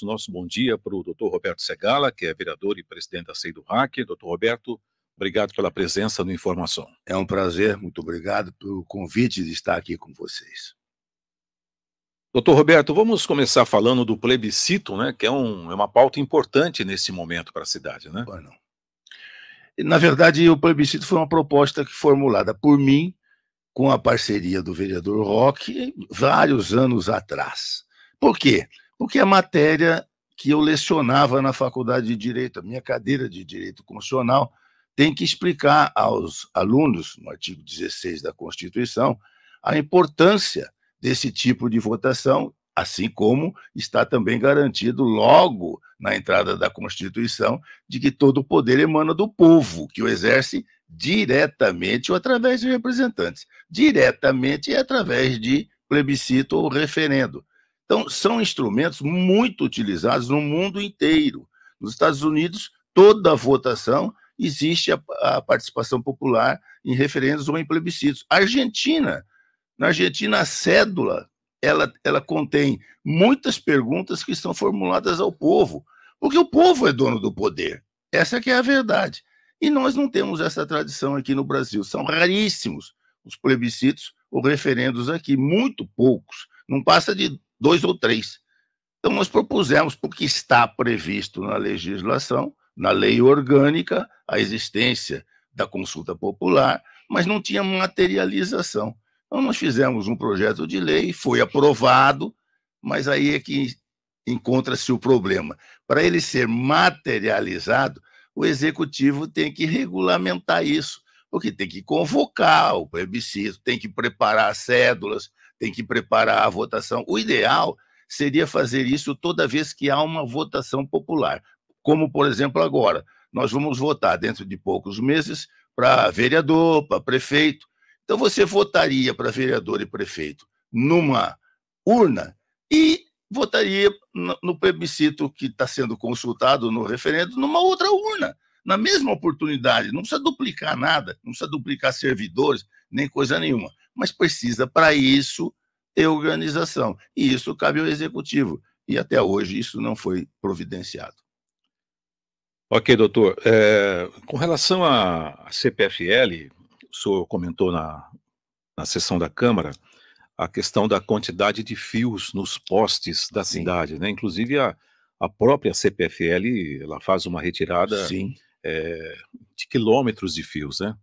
nosso bom dia para o doutor Roberto Segala, que é vereador e presidente da SEI-do-RAC. Doutor Roberto, obrigado pela presença no Informação. É um prazer, muito obrigado pelo convite de estar aqui com vocês. Doutor Roberto, vamos começar falando do plebiscito, né, que é uma pauta importante nesse momento para a cidade, né? Não. Na verdade, o plebiscito foi uma proposta formulada por mim, com a parceria do vereador Roque, vários anos atrás. Por quê? Porque a matéria que eu lecionava na Faculdade de Direito, a minha cadeira de Direito Constitucional, tem que explicar aos alunos, no artigo 16 da Constituição, a importância desse tipo de votação, assim como está também garantido logo na entrada da Constituição de que todo o poder emana do povo, que o exerce diretamente ou através de representantes. Diretamente é através de plebiscito ou referendo. Então, são instrumentos muito utilizados no mundo inteiro. Nos Estados Unidos, toda a votação existe a participação popular em referendos ou em plebiscitos. Na Argentina, a cédula ela contém muitas perguntas que são formuladas ao povo, porque o povo é dono do poder. Essa que é a verdade. E nós não temos essa tradição aqui no Brasil. São raríssimos os plebiscitos ou referendos aqui, muito poucos. Não passa de 2 ou 3. Então, nós propusemos, porque está previsto na legislação, na lei orgânica, a existência da consulta popular, mas não tinha materialização. Então, nós fizemos um projeto de lei, foi aprovado, mas aí é que encontra-se o problema. Para ele ser materializado, o executivo tem que regulamentar isso, porque tem que convocar o plebiscito, tem que preparar as cédulas, tem que preparar a votação. O ideal seria fazer isso toda vez que há uma votação popular, como, por exemplo, agora. Nós vamos votar dentro de poucos meses para vereador, para prefeito. Então, você votaria para vereador e prefeito numa urna e votaria no plebiscito que está sendo consultado no referendo numa outra urna, na mesma oportunidade. Não precisa duplicar nada, não precisa duplicar servidores, nem coisa nenhuma. Mas precisa, para isso, ter organização. E isso cabe ao executivo. E até hoje isso não foi providenciado. Ok, doutor. Com relação à CPFL, o senhor comentou na sessão da Câmara a questão da quantidade de fios nos postes da cidade, né? Inclusive a própria CPFL ela faz uma retirada de quilômetros de fios, né?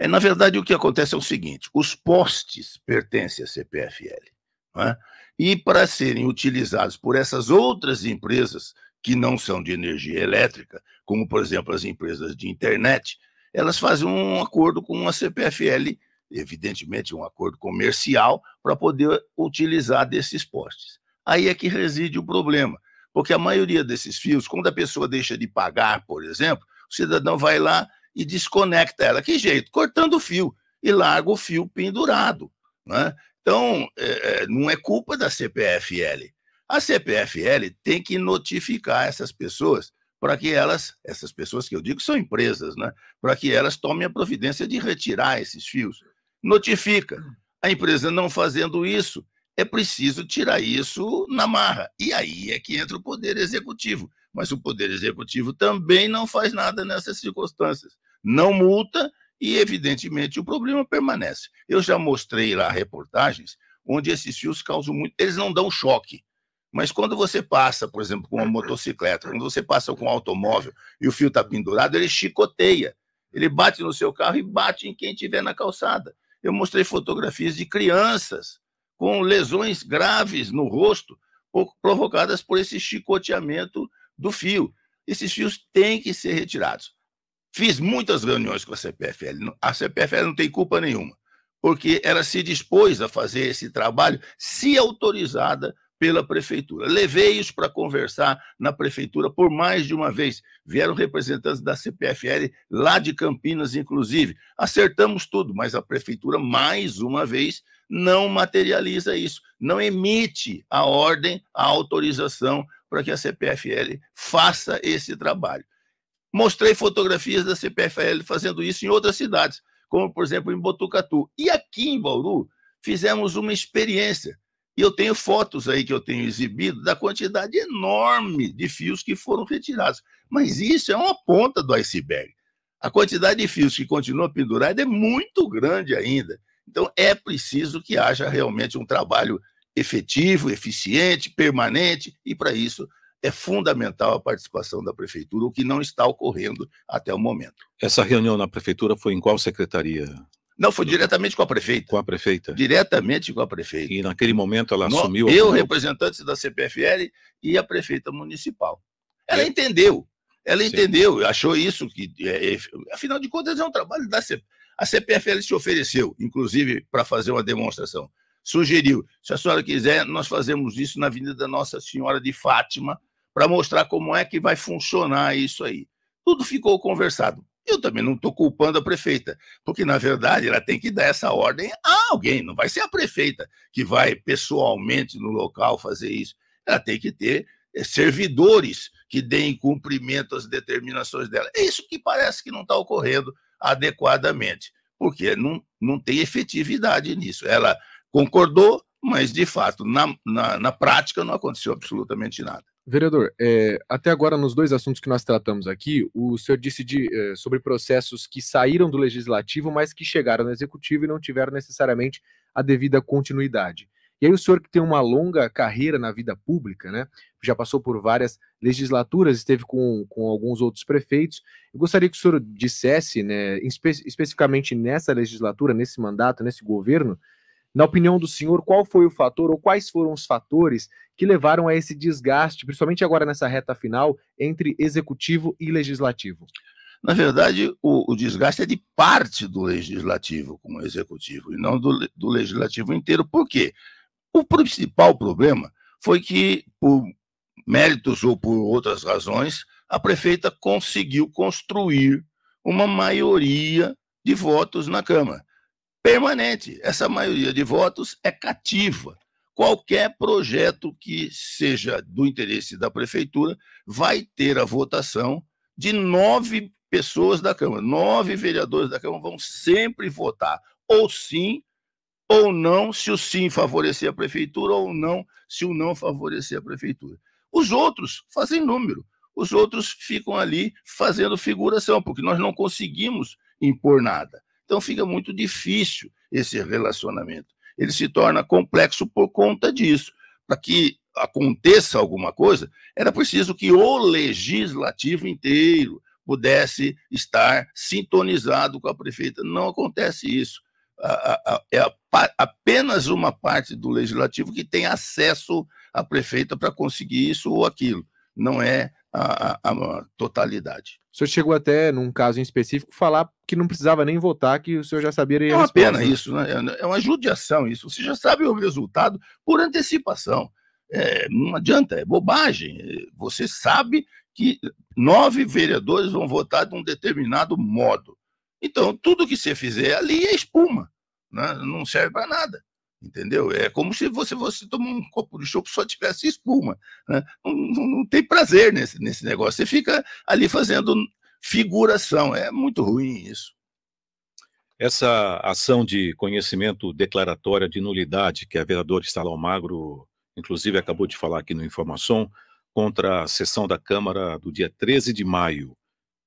Na verdade, o que acontece é o seguinte: os postes pertencem à CPFL, não é? E para serem utilizados por essas outras empresas que não são de energia elétrica, como, por exemplo, as empresas de internet, elas fazem um acordo com a CPFL, evidentemente um acordo comercial, para poder utilizar desses postes. Aí é que reside o problema, porque a maioria desses fios, quando a pessoa deixa de pagar, por exemplo, o cidadão vai lá e desconecta ela. Que jeito? Cortando o fio e larga o fio pendurado, né? Então, não é culpa da CPFL. A CPFL tem que notificar essas pessoas para que essas pessoas que eu digo são empresas, né? Para que elas tomem a providência de retirar esses fios. Notifica. A empresa não fazendo isso, é preciso tirar isso na marra. E aí é que entra o Poder Executivo. Mas o Poder Executivo também não faz nada nessas circunstâncias. Não multa e, evidentemente, o problema permanece. Eu já mostrei lá reportagens onde esses fios causam muito... Eles não dão choque. Mas quando você passa, por exemplo, com uma motocicleta, quando você passa com um automóvel e o fio está pendurado, ele chicoteia. Ele bate no seu carro e bate em quem estiver na calçada. Eu mostrei fotografias de crianças com lesões graves no rosto provocadas por esse chicoteamento do fio. Esses fios têm que ser retirados. Fiz muitas reuniões com a CPFL. A CPFL não tem culpa nenhuma, porque ela se dispôs a fazer esse trabalho se autorizada pela prefeitura. Levei-os para conversar na prefeitura por mais de uma vez. Vieram representantes da CPFL lá de Campinas, inclusive. Acertamos tudo, mas a prefeitura, mais uma vez, não materializa isso, não emite a ordem, a autorização para que a CPFL faça esse trabalho. Mostrei fotografias da CPFL fazendo isso em outras cidades, como, por exemplo, em Botucatu. E aqui em Bauru, fizemos uma experiência. E eu tenho fotos aí que eu tenho exibido da quantidade enorme de fios que foram retirados. Mas isso é uma ponta do iceberg. A quantidade de fios que continua pendurada é muito grande ainda. Então, é preciso que haja realmente um trabalho efetivo, eficiente, permanente, e para isso é fundamental a participação da prefeitura, o que não está ocorrendo até o momento. Essa reunião na prefeitura foi em qual secretaria? Não, foi diretamente com a prefeita. Com a prefeita? Diretamente com a prefeita. E naquele momento ela assumiu... Eu, representantes da CPFL e a prefeita municipal. Ela entendeu, achou isso, que afinal de contas é um trabalho da CPFL. A CPFL se ofereceu, inclusive, para fazer uma demonstração. Sugeriu, se a senhora quiser, nós fazemos isso na Avenida Nossa Senhora de Fátima, para mostrar como é que vai funcionar isso aí. Tudo ficou conversado. Eu também não estou culpando a prefeita, porque, na verdade, ela tem que dar essa ordem a alguém, não vai ser a prefeita que vai pessoalmente no local fazer isso. Ela tem que ter servidores que deem cumprimento às determinações dela. É isso que parece que não está ocorrendo adequadamente, porque não tem efetividade nisso. Ela concordou, mas, de fato, na prática não aconteceu absolutamente nada. Vereador, até agora, nos dois assuntos que nós tratamos aqui, o senhor disse sobre processos que saíram do Legislativo, mas que chegaram no Executivo e não tiveram necessariamente a devida continuidade. E aí o senhor, que tem uma longa carreira na vida pública, né, já passou por várias legislaturas, esteve com alguns outros prefeitos, eu gostaria que o senhor dissesse, né, especificamente nessa legislatura, nesse mandato, nesse governo, na opinião do senhor, qual foi o fator ou quais foram os fatores que levaram a esse desgaste, principalmente agora nessa reta final, entre executivo e legislativo? Na verdade, o desgaste é de parte do legislativo com o executivo, e não do legislativo inteiro. Por quê? O principal problema foi que, por méritos ou por outras razões, a prefeita conseguiu construir uma maioria de votos na Câmara. Permanente. Essa maioria de votos é cativa. Qualquer projeto que seja do interesse da prefeitura vai ter a votação de 9 pessoas da Câmara. 9 vereadores da Câmara vão sempre votar, ou sim ou não, se o sim favorecer a prefeitura, ou não, se o não favorecer a prefeitura. Os outros fazem número. Os outros ficam ali fazendo figuração, porque nós não conseguimos impor nada. Então fica muito difícil esse relacionamento. Ele se torna complexo por conta disso. Para que aconteça alguma coisa, era preciso que o legislativo inteiro pudesse estar sintonizado com a prefeita. Não acontece isso. É apenas uma parte do legislativo que tem acesso à prefeita para conseguir isso ou aquilo. Não é a totalidade. O senhor chegou até, num caso em específico, falar que não precisava nem votar, que o senhor já sabia... É uma pena isso, né? É uma judiação isso. Você já sabe o resultado por antecipação. Não adianta, é bobagem. Você sabe que 9 vereadores vão votar de um determinado modo. Então, tudo que você fizer ali é espuma, né? Não serve para nada. Entendeu? É como se você tomar um copo de chopp só tivesse espuma, né? Não tem prazer nesse negócio. Você fica ali fazendo figuração. É muito ruim isso. Essa ação de conhecimento declaratória de nulidade que a vereadora Estela Almagro, inclusive, acabou de falar aqui no Informação, contra a sessão da Câmara do dia 13 de maio.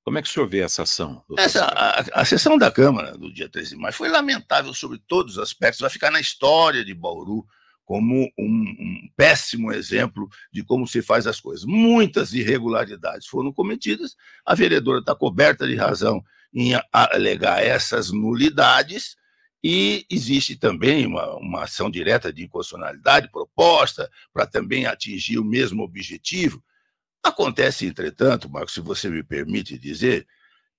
Como é que o senhor vê essa ação? A sessão da Câmara do dia 13 de maio foi lamentável sobre todos os aspectos, vai ficar na história de Bauru como um péssimo exemplo de como se faz as coisas. Muitas irregularidades foram cometidas, a vereadora está coberta de razão em alegar essas nulidades, e existe também uma ação direta de inconstitucionalidade proposta para também atingir o mesmo objetivo. Acontece, entretanto, Marcos, se você me permite dizer,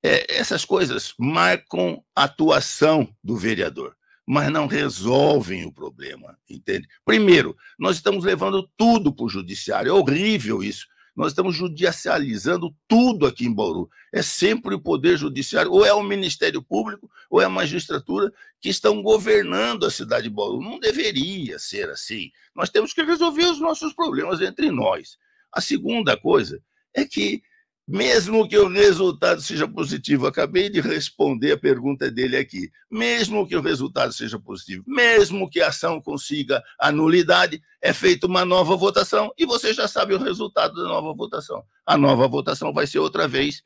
essas coisas marcam a atuação do vereador, mas não resolvem o problema, entende? Primeiro, nós estamos levando tudo para o judiciário, é horrível isso. Nós estamos judicializando tudo aqui em Bauru. É sempre o Poder Judiciário, ou é o Ministério Público, ou é a magistratura que estão governando a cidade de Bauru. Não deveria ser assim. Nós temos que resolver os nossos problemas entre nós. A segunda coisa é que Mesmo que o resultado seja positivo, acabei de responder a pergunta dele aqui. Mesmo que o resultado seja positivo, mesmo que a ação consiga a nulidade, é feita uma nova votação e você já sabe o resultado da nova votação. A nova votação vai ser outra vez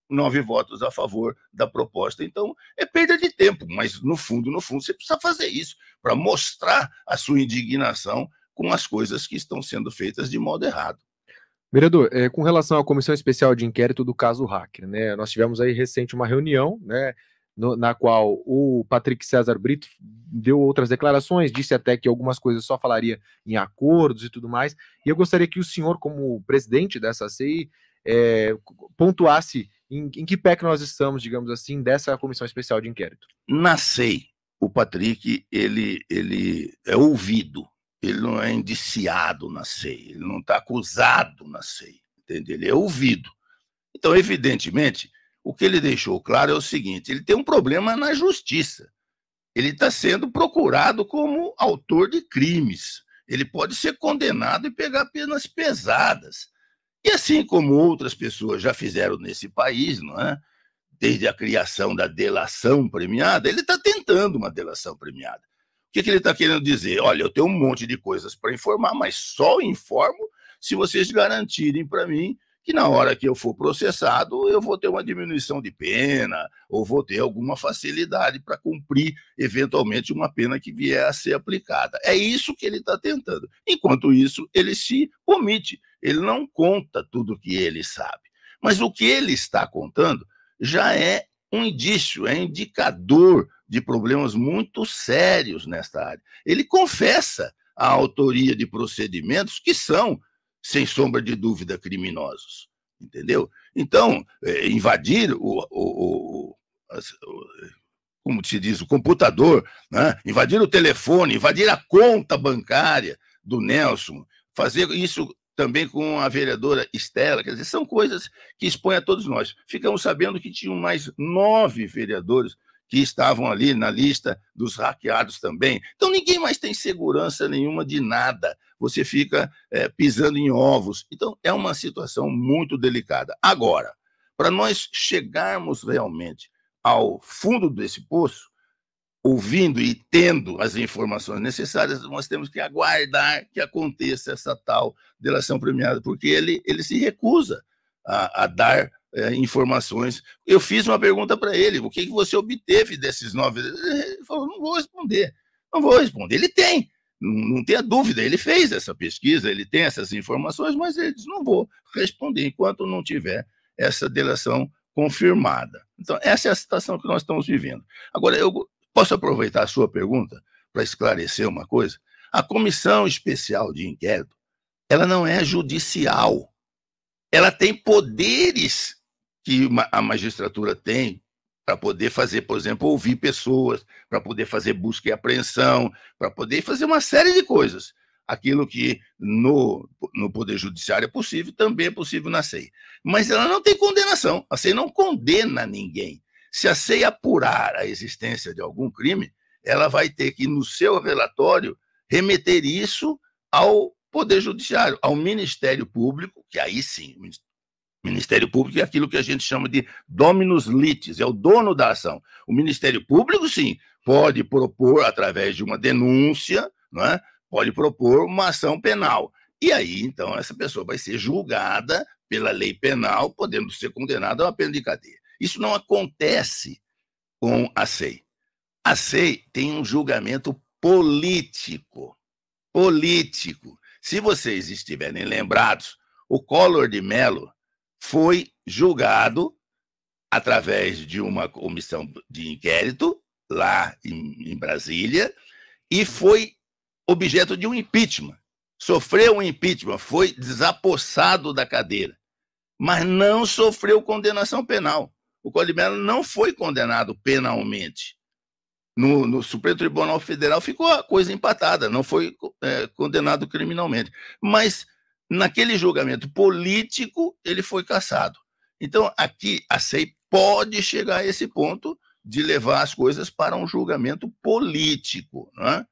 9 votos a favor da proposta. Então, é perda de tempo, mas no fundo, você precisa fazer isso para mostrar a sua indignação com as coisas que estão sendo feitas de modo errado. Vereador, com relação à comissão especial de inquérito do caso Hacker, né, nós tivemos aí recente uma reunião, né, na qual o Patrick César Brito deu outras declarações, disse até que algumas coisas só falaria em acordos e tudo mais, e eu gostaria que o senhor, como presidente dessa CI, pontuasse em que pé que nós estamos, digamos assim, dessa comissão especial de inquérito. Na CEI, o Patrick, ele é ouvido, ele não é indiciado na CEI, ele não está acusado na CEI, entende? Ele é ouvido. Então, evidentemente, o que ele deixou claro é o seguinte, ele tem um problema na justiça, ele está sendo procurado como autor de crimes, ele pode ser condenado e pegar penas pesadas. E assim como outras pessoas já fizeram nesse país, não é? Desde a criação da delação premiada, ele está tentando uma delação premiada. O que ele está querendo dizer? Olha, eu tenho um monte de coisas para informar, mas só informo se vocês garantirem para mim que na hora que eu for processado, eu vou ter uma diminuição de pena, ou vou ter alguma facilidade para cumprir, eventualmente, uma pena que vier a ser aplicada. É isso que ele está tentando. Enquanto isso, ele se omite, ele não conta tudo o que ele sabe. Mas o que ele está contando já é um indício, é indicador de problemas muito sérios nesta área. Ele confessa a autoria de procedimentos que são, sem sombra de dúvida, criminosos, entendeu? Então, invadir como se diz, o computador, né? Invadir o telefone, invadir a conta bancária do Nelson, fazer isso também com a vereadora Estela, quer dizer, são coisas que expõem a todos nós. Ficamos sabendo que tinham mais 9 vereadores que estavam ali na lista dos hackeados também. Então, ninguém mais tem segurança nenhuma de nada. Você fica pisando em ovos. Então, é uma situação muito delicada. Agora, para nós chegarmos realmente ao fundo desse poço, ouvindo e tendo as informações necessárias, nós temos que aguardar que aconteça essa tal delação premiada, porque ele se recusa a dar informações. Eu fiz uma pergunta para ele, o que você obteve desses 9? Ele falou, não vou responder. Ele tem, não tenha dúvida, ele fez essa pesquisa, ele tem essas informações, mas ele diz, não vou responder enquanto não tiver essa delação confirmada. Então, essa é a situação que nós estamos vivendo. Agora, eu posso aproveitar a sua pergunta para esclarecer uma coisa? A comissão especial de inquérito, ela não é judicial. Ela tem poderes que a magistratura tem para poder fazer, por exemplo, ouvir pessoas, para poder fazer busca e apreensão, para poder fazer uma série de coisas. Aquilo que no Poder Judiciário é possível, também é possível na CEI. Mas ela não tem condenação. A CEI não condena ninguém. Se a CEI apurar a existência de algum crime, ela vai ter que, no seu relatório, remeter isso ao Poder Judiciário, ao Ministério Público, que aí sim, o Ministério Público é aquilo que a gente chama de dominus litis, é o dono da ação. O Ministério Público, sim, pode propor, através de uma denúncia, não é? Pode propor uma ação penal. E aí, então, essa pessoa vai ser julgada pela lei penal, podendo ser condenada a uma pena de cadeia. Isso não acontece com a CEI. A CEI tem um julgamento político. Se vocês estiverem lembrados, o Collor de Mello foi julgado através de uma comissão de inquérito lá em Brasília e foi objeto de um impeachment. Sofreu um impeachment, foi desapossado da cadeira, mas não sofreu condenação penal. O Collor de Mello não foi condenado penalmente. No Supremo Tribunal Federal ficou a coisa empatada, não foi condenado criminalmente. Mas naquele julgamento político, ele foi cassado. Então, aqui, a CEI pode chegar a esse ponto de levar as coisas para um julgamento político, não é?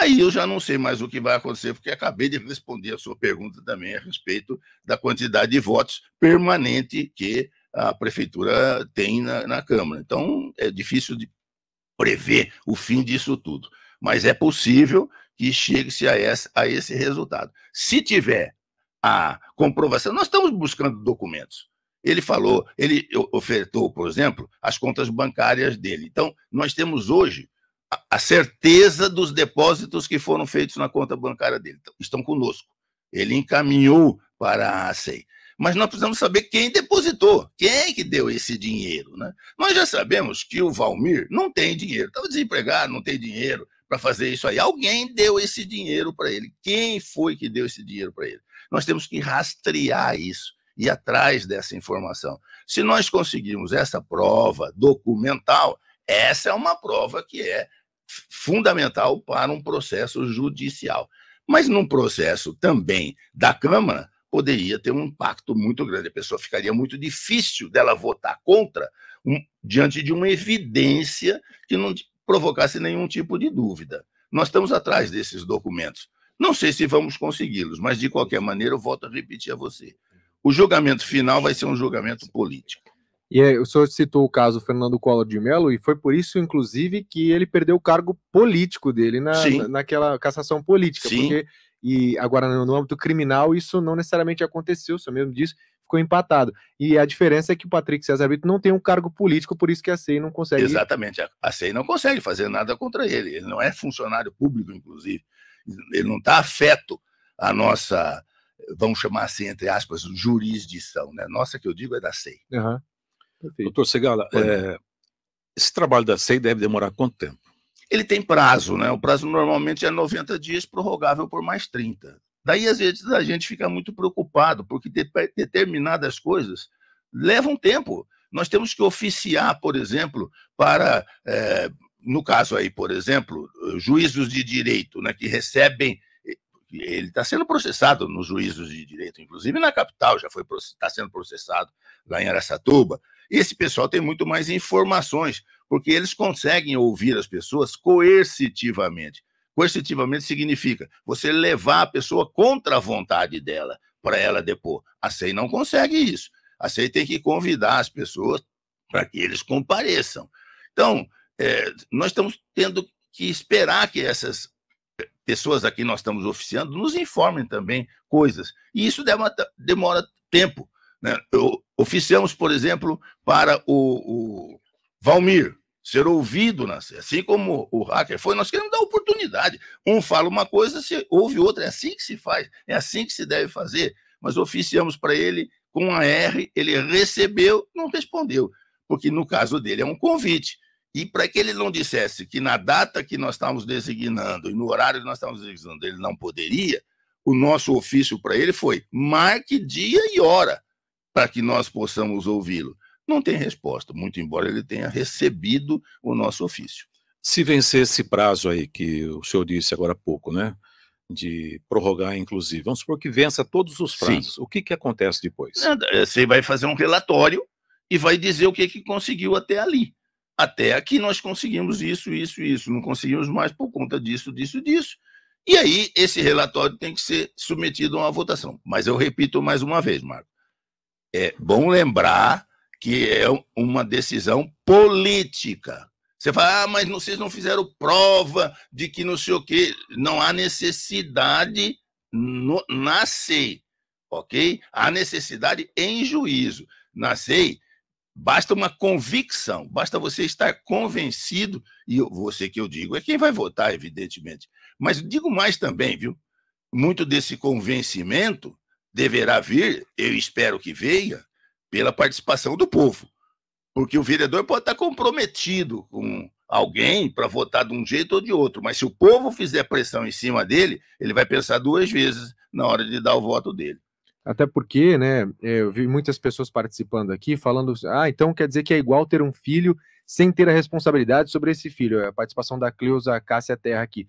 Aí eu já não sei mais o que vai acontecer, porque acabei de responder a sua pergunta também a respeito da quantidade de votos permanente que a prefeitura tem na Câmara. Então, é difícil de prever o fim disso tudo, mas é possível que chegue-se a esse resultado. Se tiver a comprovação, nós estamos buscando documentos. Ele falou, ele ofertou, por exemplo, as contas bancárias dele. Então, nós temos hoje a certeza dos depósitos que foram feitos na conta bancária dele. Então, estão conosco. Ele encaminhou para a SEI. Mas nós precisamos saber quem depositou, quem é que deu esse dinheiro, né? Nós já sabemos que o Valmir não tem dinheiro, estava desempregado, não tem dinheiro para fazer isso aí. Alguém deu esse dinheiro para ele. Quem foi que deu esse dinheiro para ele? Nós temos que rastrear isso, ir atrás dessa informação. Se nós conseguirmos essa prova documental, essa é uma prova que é fundamental para um processo judicial. Mas num processo também da Câmara, poderia ter um impacto muito grande. A pessoa ficaria muito difícil dela votar contra diante de uma evidência que não provocasse nenhum tipo de dúvida. Nós estamos atrás desses documentos. Não sei se vamos consegui-los, mas de qualquer maneira eu volto a repetir a você. O julgamento final vai ser um julgamento político. E o senhor citou o caso Fernando Collor de Mello, e foi por isso, inclusive, que ele perdeu o cargo político dele naquela cassação política. Sim. Porque, e agora, no âmbito criminal, isso não necessariamente aconteceu, o senhor mesmo disse, ficou empatado. E a diferença é que o Patrick César Brito não tem um cargo político, por isso que a SEI não consegue... Exatamente, a SEI não consegue fazer nada contra ele. Ele não é funcionário público, inclusive. Ele não está afeto à nossa, vamos chamar assim, entre aspas, jurisdição, né? Nossa, que eu digo, é da SEI. Uhum. Perfeito. Doutor Segala, esse trabalho da SEI deve demorar quanto tempo? Ele tem prazo, né? O prazo normalmente é 90 dias, prorrogável por mais 30. Daí, às vezes, a gente fica muito preocupado, porque determinadas coisas levam tempo. Nós temos que oficiar, por exemplo, para, no caso aí, por exemplo, juízos de direito, né, que recebem... Ele está sendo processado nos juízos de direito, inclusive na capital, está sendo processado lá em Araçatuba. Esse pessoal tem muito mais informações, porque eles conseguem ouvir as pessoas coercitivamente. Coercitivamente significa você levar a pessoa contra a vontade dela, para ela depor. A SEI não consegue isso. A SEI tem que convidar as pessoas para que eles compareçam. Então, nós estamos tendo que esperar que essas pessoas a quem nós estamos oficiando nos informem também coisas. E isso demora tempo, né? Oficiamos, por exemplo, para o Valmir ser ouvido, assim como o hacker foi, nós queremos dar oportunidade. Um fala uma coisa, se ouve outra, é assim que se faz, é assim que se deve fazer. Mas oficiamos para ele com a R, ele recebeu, não respondeu, porque no caso dele é um convite. E para que ele não dissesse que na data que nós estávamos designando e no horário que nós estávamos designando ele não poderia, o nosso ofício para ele foi: marque dia e hora para que nós possamos ouvi-lo. Não tem resposta, muito embora ele tenha recebido o nosso ofício. Se vencer esse prazo aí que o senhor disse agora há pouco, né, de prorrogar, inclusive, vamos supor que vença todos os prazos, o que acontece depois? Você vai fazer um relatório e vai dizer o que conseguiu até ali. Até aqui nós conseguimos isso, não conseguimos mais por conta disso. E aí esse relatório tem que ser submetido a uma votação. Mas eu repito mais uma vez, Marco, é bom lembrar que é uma decisão política. Você fala, mas vocês não fizeram prova de que não sei o quê. Não há necessidade na SEI, ok? Há necessidade em juízo. Na SEI, basta uma convicção, basta você estar convencido, e você que eu digo é quem vai votar, evidentemente. Mas digo mais também, viu? Muito desse convencimento deverá vir, eu espero que venha, pela participação do povo. Porque o vereador pode estar comprometido com alguém para votar de um jeito ou de outro, mas se o povo fizer pressão em cima dele, ele vai pensar duas vezes na hora de dar o voto dele. Até porque, né, eu vi muitas pessoas participando aqui falando, então quer dizer que é igual ter um filho sem ter a responsabilidade sobre esse filho. A participação da Cleusa Cássia Terra aqui.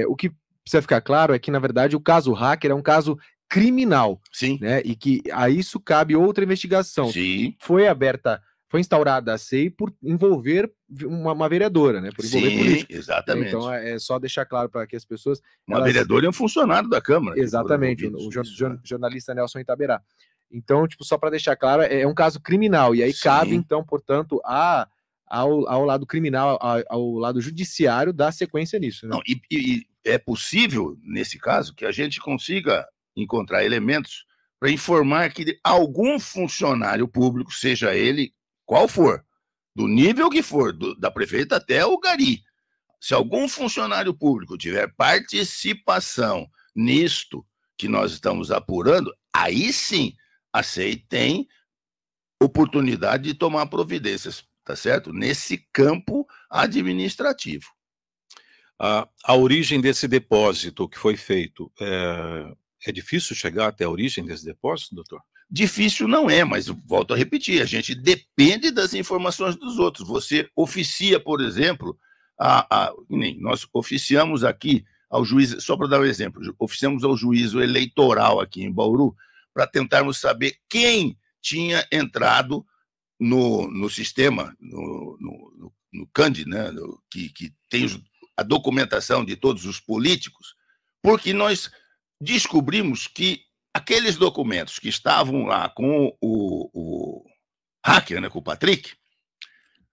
O que precisa ficar claro é que, na verdade, o caso hacker é um caso criminal. Sim. Né, e que a isso cabe outra investigação. Sim. Foi foi instaurada a SEI por envolver uma vereadora, né? Por envolver político. Exatamente. Então é só deixar claro para que as pessoas... Uma vereadora e um funcionário da Câmara. Exatamente, o jornalista Nelson Itaberá. Então, tipo, só para deixar claro, é um caso criminal, e aí cabe, então, portanto, ao lado criminal, ao lado judiciário, dar sequência nisso. Né? Não, e é possível, nesse caso, que a gente consiga encontrar elementos para informar que algum funcionário público, seja ele qual for, do nível que for, da prefeita até o gari, se algum funcionário público tiver participação nisto que nós estamos apurando, aí sim a SEI tem oportunidade de tomar providências, tá certo? Nesse campo administrativo. A origem desse depósito que foi feito, é difícil chegar até a origem desse depósito, doutor? Difícil não é, mas volto a repetir, a gente depende das informações dos outros. Você oficia, por exemplo, nós oficiamos aqui ao juiz, só para dar um exemplo, oficiamos ao juízo eleitoral aqui em Bauru para tentarmos saber quem tinha entrado no sistema, no CAND, né, que tem a documentação de todos os políticos, porque nós descobrimos que aqueles documentos que estavam lá com o hacker, né, com o Patrick,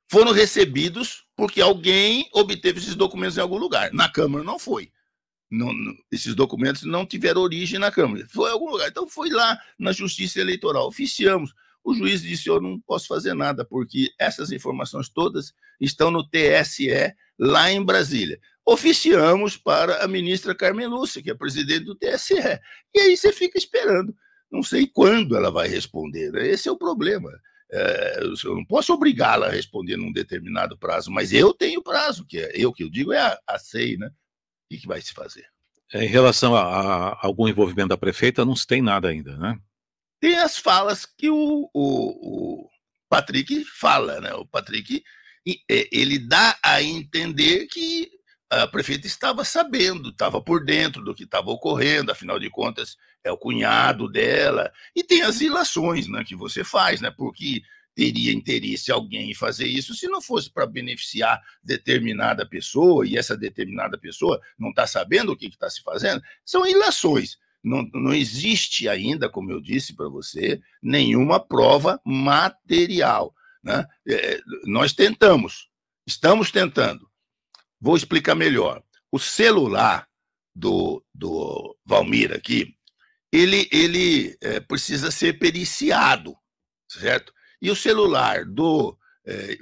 foram recebidos porque alguém obteve esses documentos em algum lugar. Na Câmara não foi. Esses documentos não tiveram origem na Câmara. Foi em algum lugar. Então foi lá na Justiça Eleitoral. Oficiamos. O juiz disse, eu não posso fazer nada, porque essas informações todas estão no TSE, lá em Brasília. Oficiamos para a ministra Carmen Lúcia, que é presidente do TSE. E aí você fica esperando. Não sei quando ela vai responder. Esse é o problema. Eu não posso obrigá-la a responder num determinado prazo, mas eu tenho prazo, que eu digo é a SEI, né? O que vai se fazer? Em relação a algum envolvimento da prefeita, não se tem nada ainda, né? Tem as falas que o Patrick fala, né? O Patrick, ele dá a entender que a prefeita estava sabendo, estava por dentro do que estava ocorrendo, afinal de contas, é o cunhado dela. E tem as ilações, né, que você faz, né? Porque teria interesse alguém em fazer isso se não fosse para beneficiar determinada pessoa, e essa determinada pessoa não está sabendo o que está se fazendo. São ilações. Não existe ainda, como eu disse para você, nenhuma prova material, né? Nós estamos tentando. Vou explicar melhor. O celular do Valmir aqui, ele precisa ser periciado, certo? E o celular do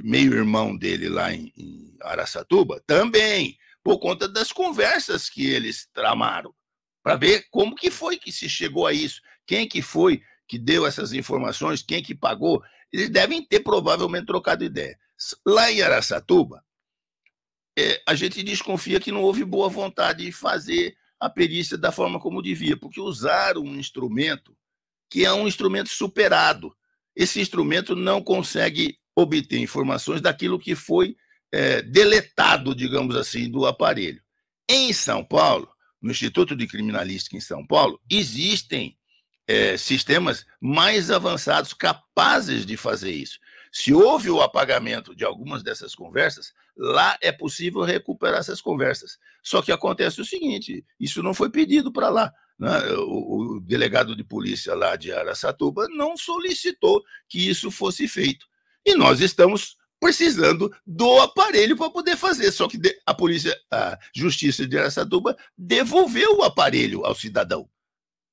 meio-irmão dele lá em Araçatuba também, por conta das conversas que eles tramaram, para ver como que foi que se chegou a isso, quem que foi que deu essas informações, quem que pagou. Eles devem ter provavelmente trocado ideia. Lá em Araçatuba, a gente desconfia que não houve boa vontade de fazer a perícia da forma como devia, porque usaram um instrumento que é um instrumento superado. Esse instrumento não consegue obter informações daquilo que foi deletado, digamos assim, do aparelho. Em São Paulo, no Instituto de Criminalística em São Paulo, existem sistemas mais avançados, capazes de fazer isso. Se houve o apagamento de algumas dessas conversas, lá é possível recuperar essas conversas. Só que acontece o seguinte, isso não foi pedido para lá, né? O delegado de polícia lá de Araçatuba não solicitou que isso fosse feito. E nós estamos precisando do aparelho para poder fazer. Só que a Justiça de Araçatuba devolveu o aparelho ao cidadão.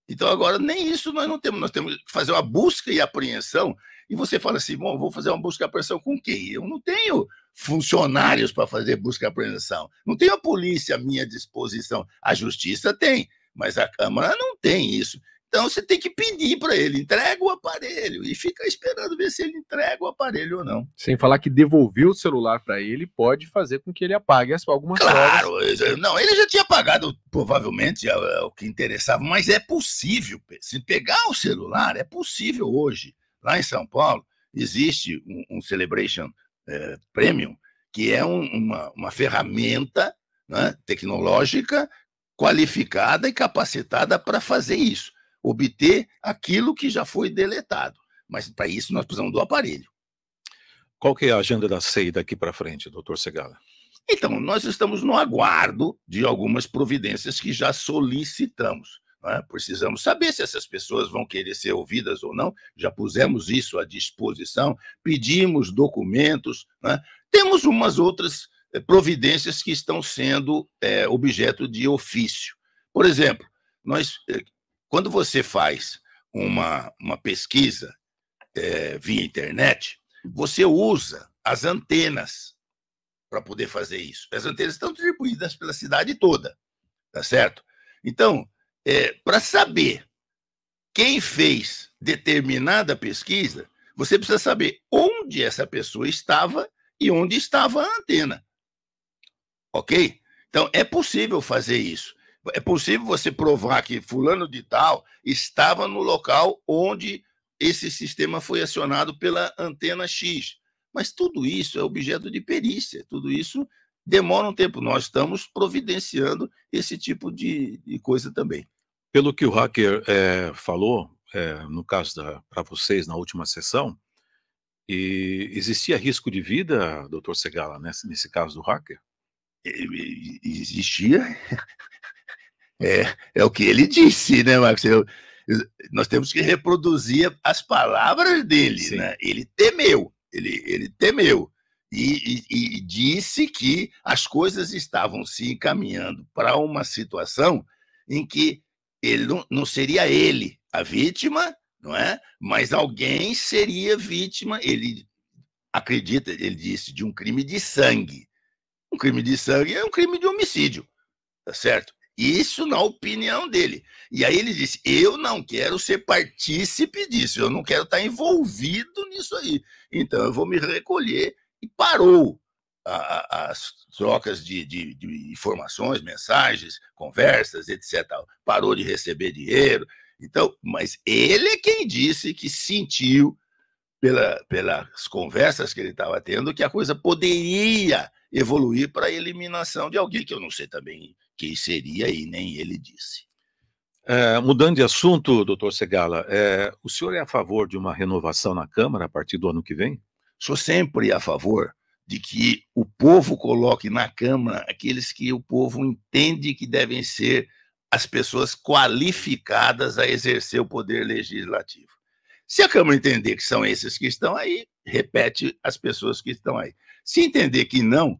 Então, agora, nem isso nós não temos. Nós temos que fazer uma busca e apreensão. E você fala assim, bom, vou fazer uma busca e apreensão com quem? Eu não tenho funcionários para fazer busca e apreensão. Não tenho a polícia à minha disposição. A Justiça tem, mas a Câmara não tem isso. Então, você tem que pedir para ele, entrega o aparelho, e fica esperando ver se ele entrega o aparelho ou não. Sem falar que devolver o celular para ele pode fazer com que ele apague algumas provas. Claro, não, ele já tinha apagado, provavelmente, o que interessava, mas é possível, se pegar o celular, é possível hoje. Lá em São Paulo, existe um Celebration Premium, que é uma ferramenta, né, tecnológica, qualificada e capacitada para fazer isso. Obter aquilo que já foi deletado. Mas, para isso, nós precisamos do aparelho. Qual que é a agenda da SEI daqui para frente, doutor Segala? Então, nós estamos no aguardo de algumas providências que já solicitamos. Né? Precisamos saber se essas pessoas vão querer ser ouvidas ou não. Já pusemos isso à disposição, pedimos documentos. Né? Temos umas outras providências que estão sendo objeto de ofício. Por exemplo, quando você faz uma pesquisa via internet, você usa as antenas para poder fazer isso. As antenas estão distribuídas pela cidade toda, tá certo? Então, para saber quem fez determinada pesquisa, você precisa saber onde essa pessoa estava e onde estava a antena. Ok? Então, é possível fazer isso. É possível você provar que fulano de tal estava no local onde esse sistema foi acionado pela antena X. Mas tudo isso é objeto de perícia, tudo isso demora um tempo. Nós estamos providenciando esse tipo de coisa também. Pelo que o hacker falou, no caso para vocês, na última sessão, e existia risco de vida, doutor Segala, nesse caso do hacker? Existia. É o que ele disse, né, Marcos? Nós temos que reproduzir as palavras dele, né? Ele temeu. Ele temeu e disse que as coisas estavam se encaminhando para uma situação em que ele não seria ele a vítima, não é? Mas alguém seria vítima. Ele acredita, ele disse, de um crime de sangue. Um crime de sangue é um crime de homicídio, tá certo? Isso na opinião dele. E aí ele disse, eu não quero ser partícipe disso, eu não quero estar envolvido nisso aí. Então eu vou me recolher. E parou as trocas de informações, mensagens, conversas, etc. Parou de receber dinheiro. Então, mas ele é quem disse que sentiu, pelas conversas que ele estava tendo, que a coisa poderia evoluir para a eliminação de alguém, que eu não sei também quem seria e nem ele disse. Mudando de assunto, doutor Segala, o senhor é a favor de uma renovação na Câmara a partir do ano que vem? Sou sempre a favor de que o povo coloque na Câmara aqueles que o povo entende que devem ser as pessoas qualificadas a exercer o poder legislativo. Se a Câmara entender que são esses que estão aí, repete as pessoas que estão aí. Se entender que não,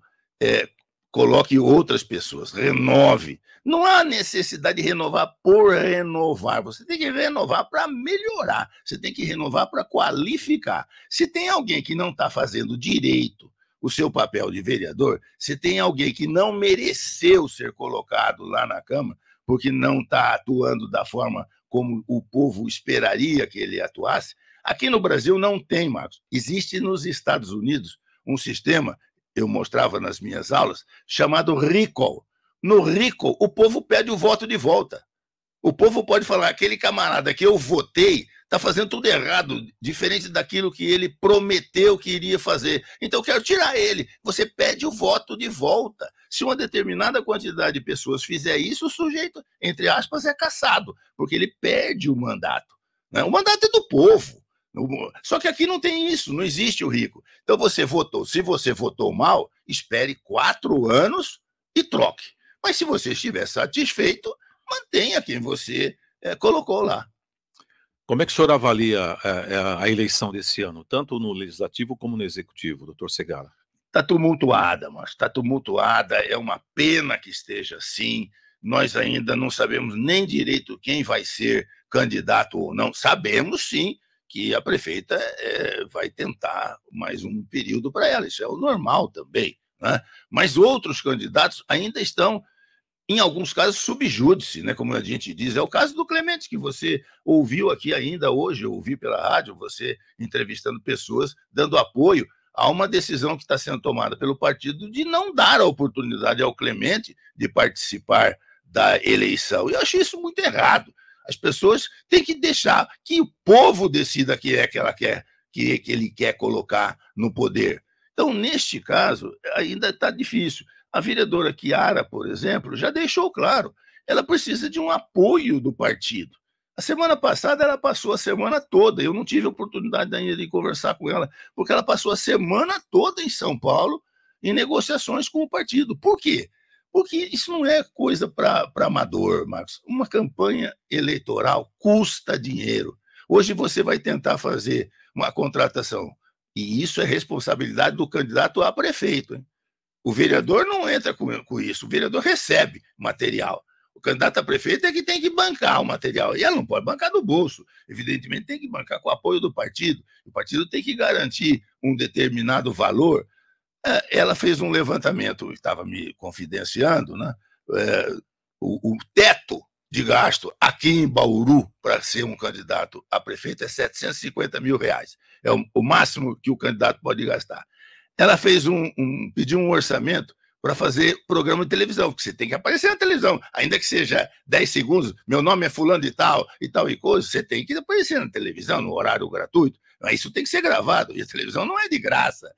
coloque outras pessoas, renove. Não há necessidade de renovar por renovar. Você tem que renovar para melhorar. Você tem que renovar para qualificar. Se tem alguém que não está fazendo direito o seu papel de vereador, se tem alguém que não mereceu ser colocado lá na Câmara, porque não está atuando da forma como o povo esperaria que ele atuasse, aqui no Brasil não tem, Marcos. Existe nos Estados Unidos um sistema, eu mostrava nas minhas aulas, chamado recall. No recall, o povo pede o voto de volta. O povo pode falar, aquele camarada que eu votei está fazendo tudo errado, diferente daquilo que ele prometeu que iria fazer. Então, eu quero tirar ele. Você pede o voto de volta. Se uma determinada quantidade de pessoas fizer isso, o sujeito, entre aspas, é cassado, porque ele perde o mandato. Né? O mandato é do povo. Só que aqui não tem isso, não existe o rico. Então, você votou. Se você votou mal, espere 4 anos e troque. Mas se você estiver satisfeito, mantenha quem você colocou lá. Como é que o senhor avalia a eleição desse ano, tanto no Legislativo como no Executivo, doutor Segala? Está tumultuada, mas está tumultuada, é uma pena que esteja assim. Nós ainda não sabemos nem direito quem vai ser candidato ou não. Sabemos, sim, que a prefeita vai tentar mais um período para ela, isso é o normal também, né? Mas outros candidatos ainda estão, em alguns casos, subjúdice, né? Como a gente diz. É o caso do Clemente, que você ouviu aqui ainda hoje, eu ouvi pela rádio, você entrevistando pessoas, dando apoio a uma decisão que está sendo tomada pelo partido de não dar a oportunidade ao Clemente de participar da eleição. E eu acho isso muito errado. As pessoas têm que deixar que o povo decida quem é que ela quer, que ele quer colocar no poder. Então, neste caso, ainda está difícil. A vereadora Chiara, por exemplo, já deixou claro, ela precisa de um apoio do partido. A semana passada ela passou a semana toda, eu não tive a oportunidade ainda de conversar com ela, porque ela passou a semana toda em São Paulo em negociações com o partido. Por quê? Porque isso não é coisa para amador, Marcos. Uma campanha eleitoral custa dinheiro. Hoje você vai tentar fazer uma contratação, e isso é responsabilidade do candidato a prefeito, hein? O vereador não entra com isso, o vereador recebe material. O candidato a prefeito é que tem que bancar o material, e ela não pode bancar do bolso, evidentemente tem que bancar com o apoio do partido, o partido tem que garantir um determinado valor. Ela fez um levantamento, estava me confidenciando, né? O teto de gasto aqui em Bauru para ser um candidato a prefeito é R$750 mil, é o máximo que o candidato pode gastar. Ela fez pediu um orçamento para fazer programa de televisão, porque você tem que aparecer na televisão, ainda que seja 10 segundos, meu nome é fulano de tal e coisa, você tem que aparecer na televisão, no horário gratuito, mas isso tem que ser gravado, e a televisão não é de graça.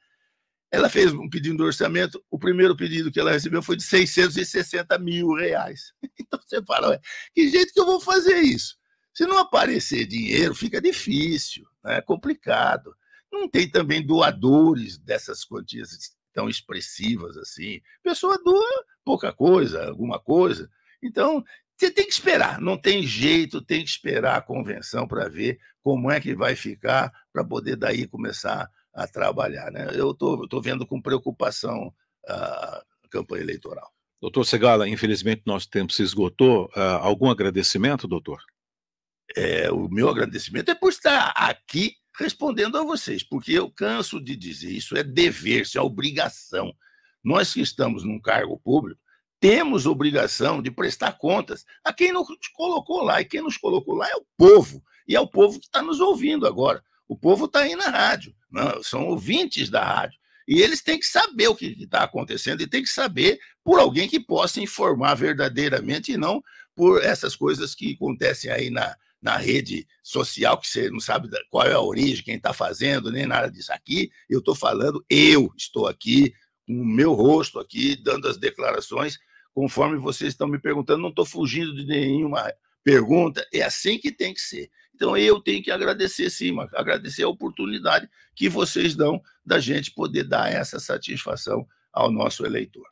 Ela fez um pedido de orçamento, o primeiro pedido que ela recebeu foi de R$660 mil. Então você fala, que jeito que eu vou fazer isso? Se não aparecer dinheiro, fica difícil, né? É complicado. Não tem também doadores dessas quantias tão expressivas assim. A pessoa doa pouca coisa, alguma coisa. Então, você tem que esperar, não tem jeito, tem que esperar a convenção para ver como é que vai ficar, para poder daí começar a trabalhar, né? Eu estou vendo com preocupação a campanha eleitoral. Doutor Segala, infelizmente nosso tempo se esgotou. Algum agradecimento, doutor? O meu agradecimento é por estar aqui respondendo a vocês, porque eu canso de dizer, isso é dever, isso é obrigação. Nós que estamos num cargo público, temos obrigação de prestar contas a quem nos colocou lá, e quem nos colocou lá é o povo, e é o povo que está nos ouvindo agora. O povo está aí na rádio, não, são ouvintes da rádio, e eles têm que saber o que está acontecendo, e têm que saber por alguém que possa informar verdadeiramente, e não por essas coisas que acontecem aí na rede social, que você não sabe qual é a origem, quem está fazendo, nem nada disso. Aqui eu estou falando, eu estou aqui, com o meu rosto aqui, dando as declarações, conforme vocês estão me perguntando, não estou fugindo de nenhuma pergunta, é assim que tem que ser. Então eu tenho que agradecer sim, agradecer a oportunidade que vocês dão da gente poder dar essa satisfação ao nosso eleitor.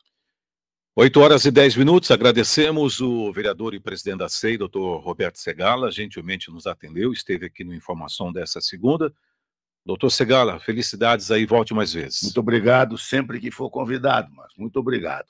8h10, agradecemos o vereador e presidente da SEI, doutor Roberto Segala, gentilmente nos atendeu, esteve aqui no Informação dessa segunda. Doutor Segala, felicidades aí, volte mais vezes. Muito obrigado, sempre que for convidado, mas muito obrigado.